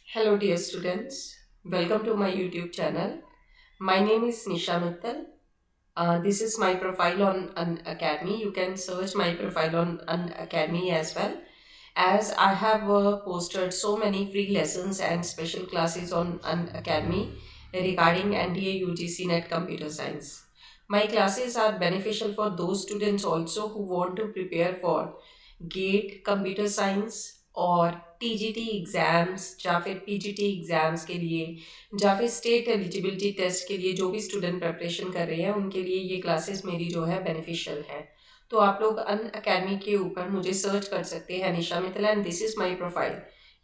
Hello, dear students. Welcome to my YouTube channel. My name is Nisha Mittal. This is my profile on An Academy. You can search my profile on An Academy as well, as I have posted so many free lessons and special classes on An Academy regarding NDA UGC NET Computer Science. My classes are beneficial for those students also who want to prepare for GATE computer science और TGT exams या फिर PGT exams के लिए या फिर state eligibility test के लिए जो भी स्टूडेंट प्रिपरेशन कर रहे हैं उनके लिए ये क्लासेस मेरी जो है बेनिफिशियल है। तो आप लोग अन अकेडमी के ऊपर मुझे सर्च कर सकते हैं Nisha Mittal and this is my profile.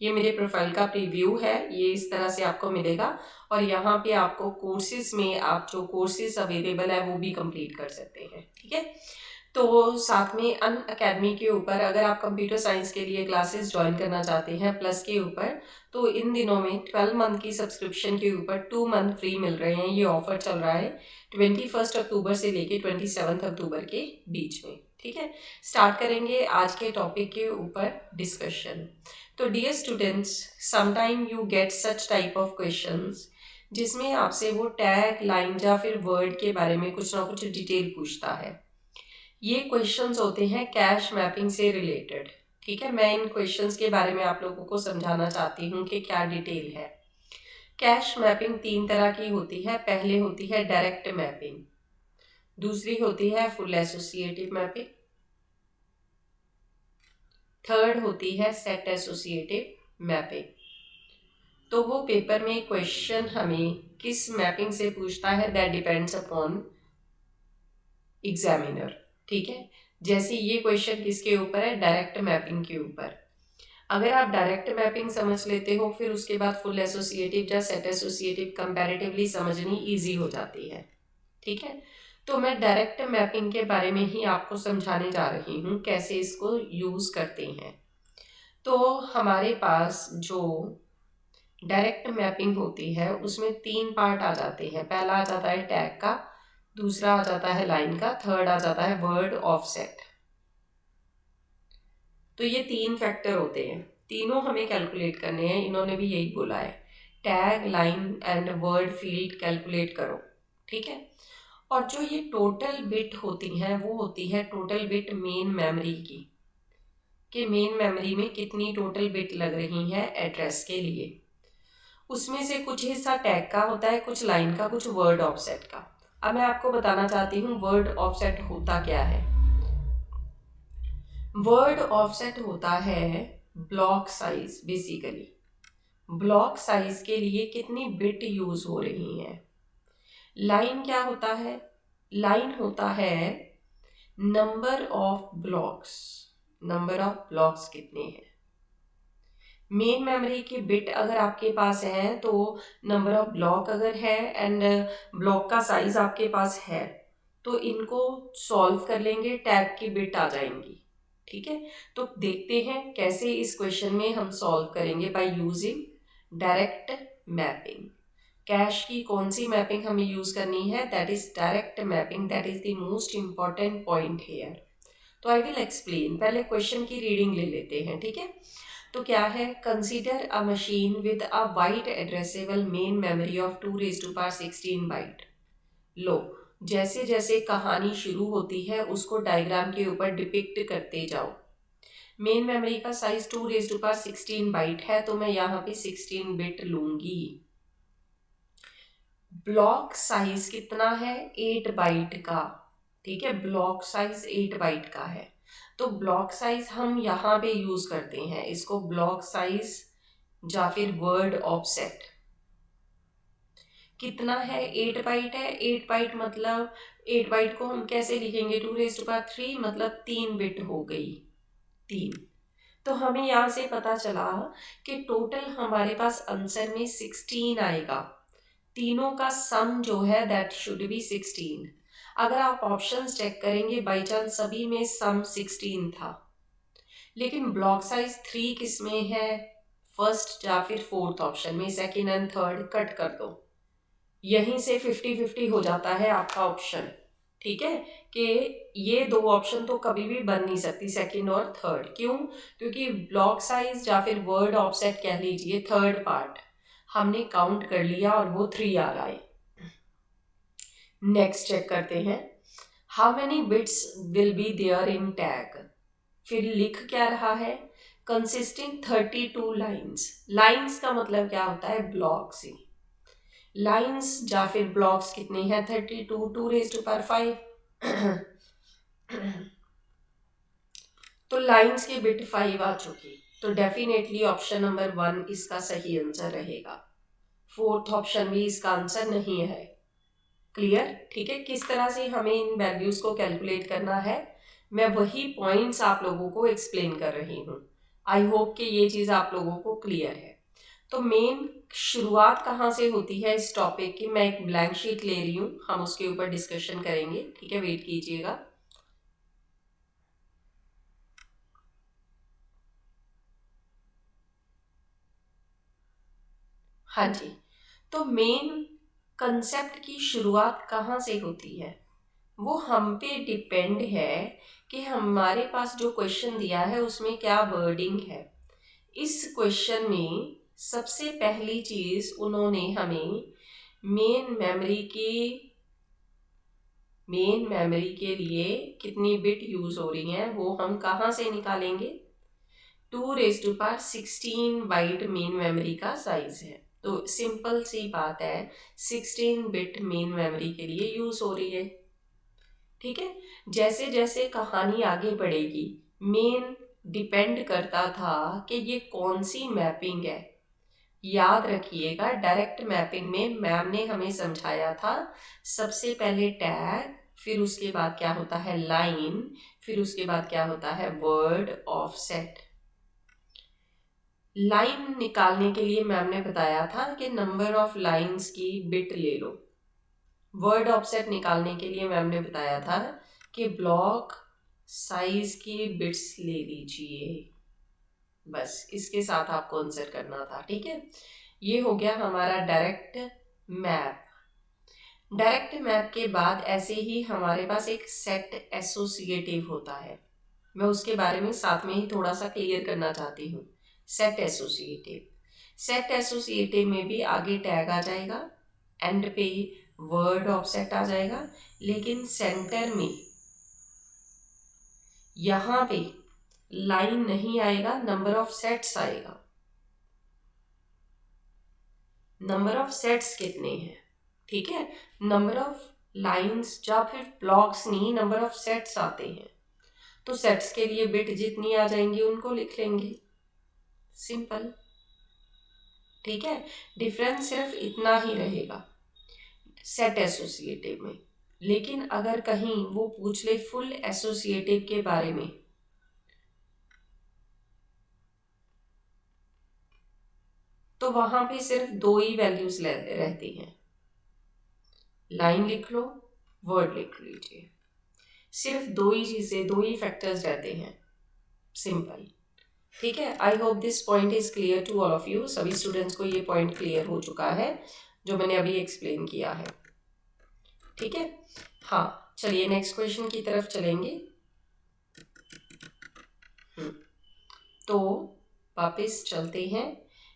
ये मेरे प्रोफाइल का प्रीव्यू है, ये इस तरह से आपको मिलेगा और यहाँ पे आपको कोर्सेज में आप जो कोर्सेज अवेलेबल है वो भी कंप्लीट कर सकते हैं। ठीक है, तो साथ में अन अकेडमी के ऊपर अगर आप कंप्यूटर साइंस के लिए क्लासेस ज्वाइन करना चाहते हैं प्लस के ऊपर, तो इन दिनों में 12 मंथ की सब्सक्रिप्शन के ऊपर 2 मंथ फ्री मिल रहे हैं। ये ऑफर चल रहा है 21 अक्टूबर से लेके 27 अक्टूबर के बीच में। ठीक है, स्टार्ट करेंगे आज के टॉपिक के ऊपर डिस्कशन। तो dear students, sometime you get such type of questions जिसमें आपसे वो टैग लाइन या फिर वर्ड के बारे में कुछ ना कुछ डिटेल पूछता है। ये क्वेश्चंस होते हैं कैश मैपिंग से रिलेटेड। ठीक है, मैं इन क्वेश्चंस के बारे में आप लोगों को समझाना चाहती हूँ कि क्या डिटेल है। कैश मैपिंग 3 तरह की होती है। पहले होती है डायरेक्ट मैपिंग, दूसरी होती है फुल एसोसिएटिव मैपिंग, थर्ड होती है सेट एसोसिएटिव मैपिंग। तो वो पेपर में क्वेश्चन हमें किस मैपिंग से पूछता है दैट डिपेंड्स अपॉन एग्जामिनर। ठीक है, जैसे ये क्वेश्चन किसके ऊपर है, डायरेक्ट मैपिंग के ऊपर। अगर आप डायरेक्ट मैपिंग समझ लेते हो फिर उसके बाद फुल एसोसिएटिव या सेट एसोसिएटिव कंपैरेटिवली समझनी इजी हो जाती है। ठीक है, तो मैं डायरेक्ट मैपिंग के बारे में ही आपको समझाने जा रही हूँ कैसे इसको यूज़ करते हैं। तो हमारे पास जो डायरेक्ट मैपिंग होती है उसमें 3 पार्ट आ जाते हैं। पहला आ जाता है टैग का, दूसरा आ जाता है लाइन का, थर्ड आ जाता है वर्ड ऑफसेट। तो ये 3 फैक्टर होते हैं, तीनों हमें कैलकुलेट करने हैं। इन्होंने भी यही बोला है, tag line and word field calculate करो। ठीक है, और जो ये टोटल बिट होती हैं वो होती है टोटल बिट मेन मेमोरी की, कि मेन मेमोरी में कितनी टोटल बिट लग रही हैं एड्रेस के लिए। उसमें से कुछ हिस्सा टैग का होता है, कुछ लाइन का, कुछ वर्ड ऑफसेट का। अब मैं आपको बताना चाहती हूँ वर्ड ऑफसेट होता क्या है। वर्ड ऑफसेट होता है block size. Basically block size के लिए कितनी बिट यूज हो रही हैं। लाइन क्या होता है, लाइन होता है number of blocks, number of blocks कितने हैं। मेन मेमोरी की बिट अगर आपके पास है तो नंबर ऑफ ब्लॉक अगर है एंड ब्लॉक का साइज आपके पास है तो इनको सॉल्व कर लेंगे, टैग की बिट आ जाएंगी। ठीक है, तो देखते हैं कैसे इस क्वेश्चन में हम सॉल्व करेंगे by using direct mapping. Cache की कौन सी मैपिंग हमें यूज करनी है, that is direct mapping, that is the most important point here. तो आई विल एक्सप्लेन, पहले क्वेश्चन की रीडिंग ले लेते हैं। ठीक है, तो क्या है, consider a machine with a wide addressable main memory of 2⁻16 byte. लो, जैसे जैसे कहानी शुरू होती है उसको डायग्राम के ऊपर डिपिक्ट करते जाओ। मेन मेमोरी का साइज 2⁻16 बाइट है तो मैं यहाँ पे 16 बिट लूंगी। ब्लॉक साइज कितना है, 8 बाइट का। ठीक है, ब्लॉक साइज 8 बाइट का है तो ब्लॉक साइज हम यहाँ पे यूज करते हैं इसको ब्लॉक साइज या फिर वर्ड ऑफसेट। कितना है, 8 बाइट है। 8 बाइट मतलब 8 बाइट को हम कैसे लिखेंगे, 2⁻3 मतलब 3 बिट हो गई, 3। तो हमें यहाँ से पता चला कि टोटल हमारे पास आंसर में 16 आएगा। तीनों का सम जो है दैट शुड बी 16। अगर आप ऑप्शंस चेक करेंगे बाई चांस सभी में सम 16 था, लेकिन ब्लॉक साइज 3 किस में है, फर्स्ट या फिर फोर्थ ऑप्शन में, सेकंड एंड थर्ड कट कर दो, यहीं से 50-50 हो जाता है आपका ऑप्शन। ठीक है, कि ये दो ऑप्शन तो कभी भी बन नहीं सकती, सेकंड और थर्ड। क्यों? क्योंकि ब्लॉक साइज या फिर वर्ड ऑफसेट कह लीजिए, थर्ड पार्ट हमने काउंट कर लिया और वो 3 आ रहा है। नेक्स्ट चेक करते हैं, how many bits will be there in tag. फिर लिख क्या रहा है, कंसिस्टिंग 32 लाइन्स। लाइन्स का मतलब क्या होता है, ब्लॉक्स ही। लाइन्स या फिर ब्लॉक्स कितने हैं, 32, 2⁵ तो लाइन्स के बिट 5 आ चुकी, तो डेफिनेटली ऑप्शन नंबर 1 इसका सही आंसर रहेगा। फोर्थ ऑप्शन भी इसका आंसर नहीं है। क्लियर? ठीक है, किस तरह से हमें इन वैल्यूज को कैलकुलेट करना है, मैं वही पॉइंट्स आप लोगों को एक्सप्लेन कर रही हूँ। आई होप कि ये चीज़ आप लोगों को क्लियर है। तो मेन शुरुआत कहाँ से होती है इस टॉपिक की, मैं एक ब्लैंक शीट ले रही हूँ, हम उसके ऊपर डिस्कशन करेंगे। ठीक है, वेट कीजिएगा। हाँ जी, तो मेन कंसेप्ट की शुरुआत कहाँ से होती है, वो हम पे डिपेंड है कि हमारे पास जो क्वेश्चन दिया है उसमें क्या वर्डिंग है। इस क्वेश्चन में सबसे पहली चीज उन्होंने हमें मेन मेमोरी के लिए कितनी बिट यूज हो रही हैं वो हम कहाँ से निकालेंगे, 2⁻16 बाइट मेन मेमोरी का साइज है। तो सिंपल सी बात है, 16 बिट मेन मेमोरी के लिए यूज हो रही है। ठीक है, जैसे जैसे कहानी आगे बढ़ेगी, मेन डिपेंड करता था कि ये कौन सी मैपिंग है। याद रखिएगा, डायरेक्ट मैपिंग में मैम ने हमें समझाया था, सबसे पहले टैग, फिर उसके बाद क्या होता है लाइन, फिर उसके बाद क्या होता है वर्ड ऑफसेट। लाइन निकालने के लिए मैम ने बताया था कि नंबर ऑफ लाइंस की बिट ले लो। वर्ड ऑफसेट निकालने के लिए मैम ने बताया था कि ब्लॉक साइज की बिट्स ले लीजिए। बस इसके साथ आपको आंसर करना था। ठीक है, ये हो गया हमारा डायरेक्ट मैप। डायरेक्ट मैप के बाद ऐसे ही हमारे पास एक सेट एसोसिएटिव होता है, मैं उसके बारे में साथ में ही थोड़ा सा क्लियर करना चाहती हूँ। सेट एसोसिएटिव में भी आगे टैग आ जाएगा, एंड पे वर्ड ऑफसेट आ जाएगा, लेकिन सेंटर में यहाँ पे लाइन नहीं आएगा, नंबर ऑफ सेट्स आएगा। नंबर ऑफ सेट्स कितने हैं, ठीक है, नंबर ऑफ लाइंस या फिर ब्लॉक्स नहीं, नंबर ऑफ सेट्स आते हैं। तो सेट्स के लिए बिट जितनी आ जाएंगी उनको लिख लेंगे, सिंपल। ठीक है, डिफरेंस सिर्फ इतना ही रहेगा सेट एसोसिएटिव में। लेकिन अगर कहीं वो पूछ ले फुल एसोसिएटिव के बारे में, तो वहां पे सिर्फ 2 ही वैल्यूज रहती हैं, लाइन लिख लो, वर्ड लिख लीजिए, सिर्फ 2 ही चीजें, 2 ही फैक्टर्स रहते हैं, सिंपल। ठीक है, I hope this point is clear to all of you. सभी स्टूडेंट्स को ये पॉइंट क्लियर हो चुका है जो मैंने अभी एक्सप्लेन किया है। ठीक है, हाँ, चलिए नेक्स्ट क्वेश्चन की तरफ चलेंगे। तो वापस चलते हैं,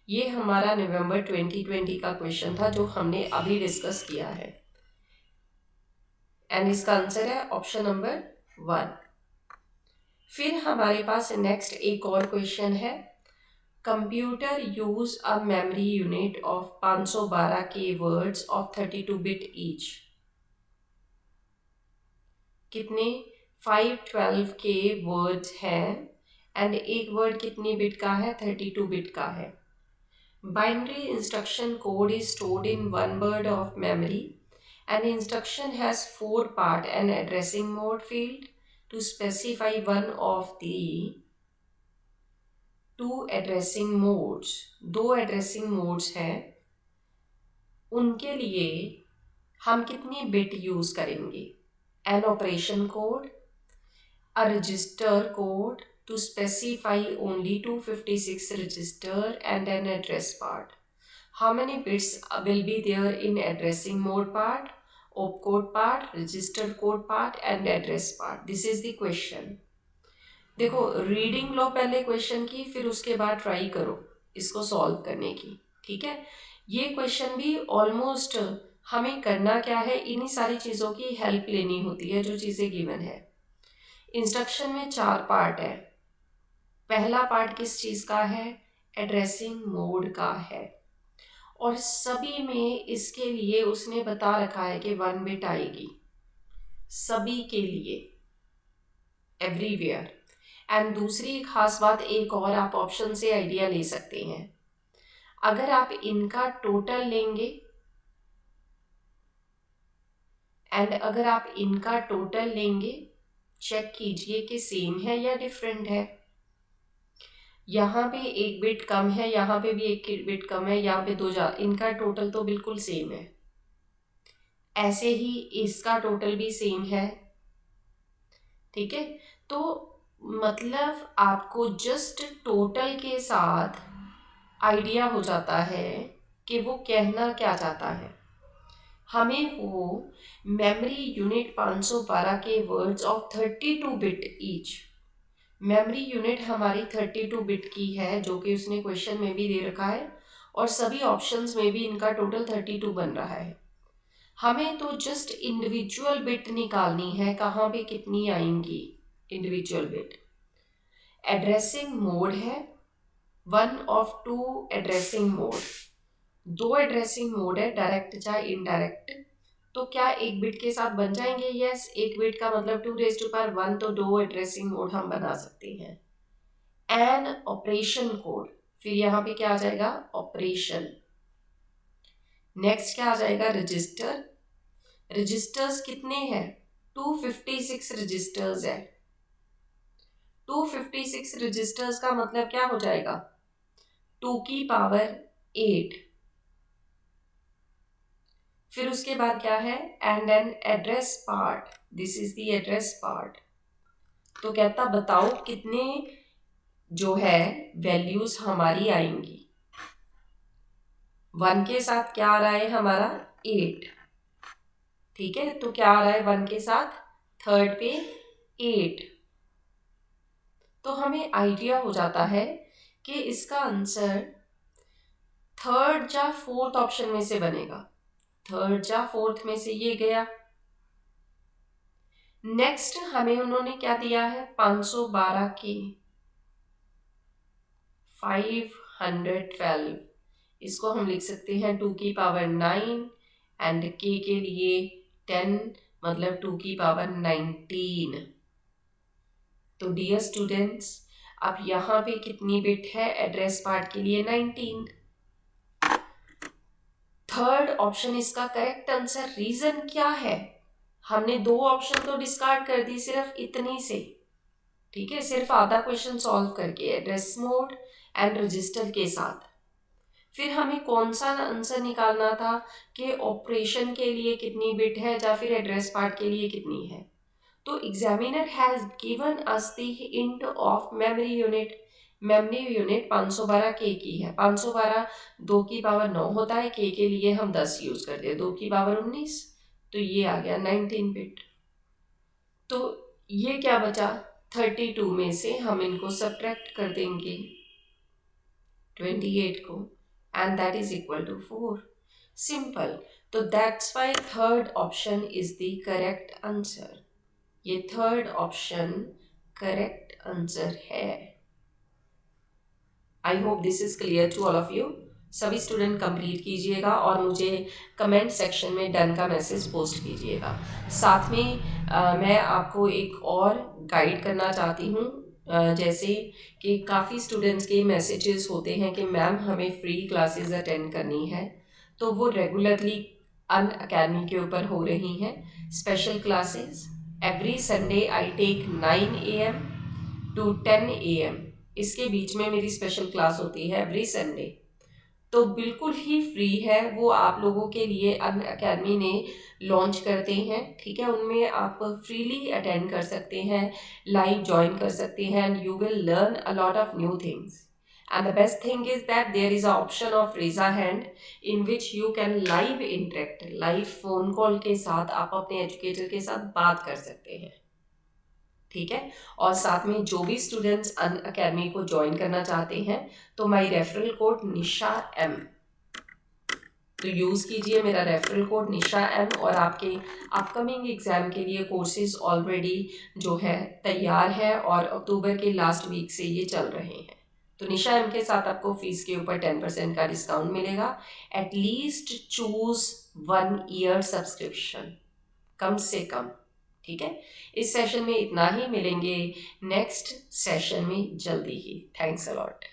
ये हमारा नवंबर 2020 का क्वेश्चन था जो हमने अभी डिस्कस किया है, एंड इसका आंसर है ऑप्शन नंबर 1। फिर हमारे पास नेक्स्ट एक और क्वेश्चन है, computer use a memory unit of 512 के वर्ड्स ऑफ 32 बिट ईच। कितने 512 के वर्ड्स हैं, एंड एक वर्ड कितनी बिट का है, 32 बिट का है। Binary instruction code is stored in one word of memory, and instruction has 4 part and addressing mode field to specify one of the 2 addressing modes. 2 addressing modes हैं, उनके लिए हम कितनी बिट यूज करेंगे, an operation code, a register code to specify only 256 register and an address part. How many bits will be there in addressing mode part op code part, registered code part and address part. This is the question. देखो reading लो पहले question की, फिर उसके बाद try करो इसको solve करने की, ठीक है। ये क्वेश्चन भी ऑलमोस्ट हमें करना क्या है, इन्हीं सारी चीज़ों की हेल्प लेनी होती है जो चीज़ें गिवन है। इंस्ट्रक्शन में 4 पार्ट है। पहला पार्ट किस चीज़ का है, एड्रेसिंग मोड का है, और सभी में इसके लिए उसने बता रखा है कि 1 बिट आएगी सभी के लिए, एवरीवेयर। एंड दूसरी खास बात एक और, आप ऑप्शन से आइडिया ले सकते हैं। अगर आप इनका टोटल लेंगे अगर आप इनका टोटल लेंगे, चेक कीजिए कि सेम है या डिफरेंट है। यहाँ पे 1 बिट कम है, यहाँ पे भी 1 बिट कम है, यहाँ पे 2, इनका टोटल तो बिल्कुल सेम है। ऐसे ही इसका टोटल भी सेम है, ठीक है। तो मतलब आपको जस्ट टोटल के साथ आइडिया हो जाता है कि वो कहना क्या चाहता है। हमें वो मेमोरी यूनिट 512 के words of 32 bit each, memory unit हमारी 32 बिट की है, जो कि उसने क्वेश्चन में भी दे रखा है, और सभी ऑप्शंस में भी इनका टोटल 32 बन रहा है। हमें तो जस्ट इंडिविजुअल बिट निकालनी है, कहाँ पे कितनी आएंगी इंडिविजुअल बिट। एड्रेसिंग मोड है 1 of 2 addressing mode, 2 addressing mode है, डायरेक्ट चाहे इनडायरेक्ट। तो क्या 1 बिट के साथ बन जाएंगे? यस, 1 बिट का मतलब 2⁻1, तो 2 एड्रेसिंग मोड हम बना सकते हैं। एन ऑपरेशन कोड, फिर यहाँ पे क्या आ जाएगा, ऑपरेशन। नेक्स्ट क्या आ जाएगा, रजिस्टर। रजिस्टर्स कितने हैं, 256 रजिस्टर्स है। 256 रजिस्टर्स का मतलब क्या हो जाएगा, 2 की पावर 8। फिर उसके बाद क्या है, and an address part, this is the address part. तो कहता बताओ कितने जो है वैल्यूज हमारी आएंगी। 1 के साथ क्या आ रहा है हमारा, 8, ठीक है। तो क्या आ रहा है 1 के साथ, थर्ड पे 8। तो हमें आइडिया हो जाता है कि इसका आंसर थर्ड या फोर्थ ऑप्शन में से बनेगा। थर्ड या फोर्थ में से ये गया। नेक्स्ट हमें उन्होंने क्या दिया है, 512 के 512, इसको हम लिख सकते हैं 2 की पावर 9 एंड के लिए 10, मतलब 2 की पावर 19। तो डियर स्टूडेंट्स, अब यहाँ पे कितनी बिट है एड्रेस पार्ट के लिए, 19। थर्ड ऑप्शन इसका करेक्ट आंसर। रीजन क्या है, हमने 2 ऑप्शन तो डिस्कार्ड कर दी सिर्फ इतनी से, ठीक है, सिर्फ आधा क्वेश्चन सॉल्व करके एड्रेस मोड एंड रजिस्टर के साथ। फिर हमें कौन सा आंसर निकालना था कि ऑपरेशन के लिए कितनी बिट है या फिर एड्रेस पार्ट के लिए कितनी है। तो examiner has given us the hint of memory unit. Memory unit 512 के की है। 512 2 की पावर 9 होता है, के लिए हम 10 यूज करते हैं, 2 की पावर 19, तो ये आ गया 19 बिट। तो ये क्या बचा, 32 में से हम इनको सब्ट्रैक्ट कर देंगे 28 को, and that is equal to 4। Simple. तो that's why third option is the correct answer. ये थर्ड ऑप्शन करेक्ट आंसर है। I hope this is clear to all of you. सभी स्टूडेंट कंप्लीट कीजिएगा और मुझे कमेंट सेक्शन में done का message post कीजिएगा। साथ में मैं आपको एक और गाइड करना चाहती हूँ, जैसे कि काफ़ी स्टूडेंट्स के मैसेजेस होते हैं कि मैम हमें फ्री क्लासेस अटेंड करनी है, तो वो रेगुलरली अनअकैडमी के ऊपर हो रही हैं special classes. Every Sunday I take 9 AM to 10 AM, इसके बीच में मेरी स्पेशल क्लास होती है एवरी संडे। तो बिल्कुल ही फ्री है, वो आप लोगों के लिए अनअकैडमी ने लॉन्च करते हैं, ठीक है। उनमें आप फ्रीली अटेंड कर सकते हैं, लाइव ज्वाइन कर सकते हैं, and you will learn a lot of new things. And the best thing is that there is an option of raise a hand in which you can live interact, live phone call के साथ आप अपने educator के साथ बात कर सकते हैं, ठीक है। और साथ में जो भी स्टूडेंट्स अन अकेडमी को ज्वाइन करना चाहते हैं तो my referral code Nisha M, तो यूज़ कीजिए मेरा रेफरल कोड निशा एम, और आपके अपकमिंग एग्ज़ाम के लिए कोर्सेज ऑलरेडी जो है तैयार है और अक्टूबर के लास्ट वीक से ये चल रहे हैं। तो निशा एम के साथ आपको फीस के ऊपर 10% का डिस्काउंट मिलेगा। एटलीस्ट चूज़ 1 ईयर सब्सक्रिप्शन, कम से कम, ठीक है। इस सेशन में इतना ही, मिलेंगे नेक्स्ट सेशन में जल्दी ही। Thanks a lot.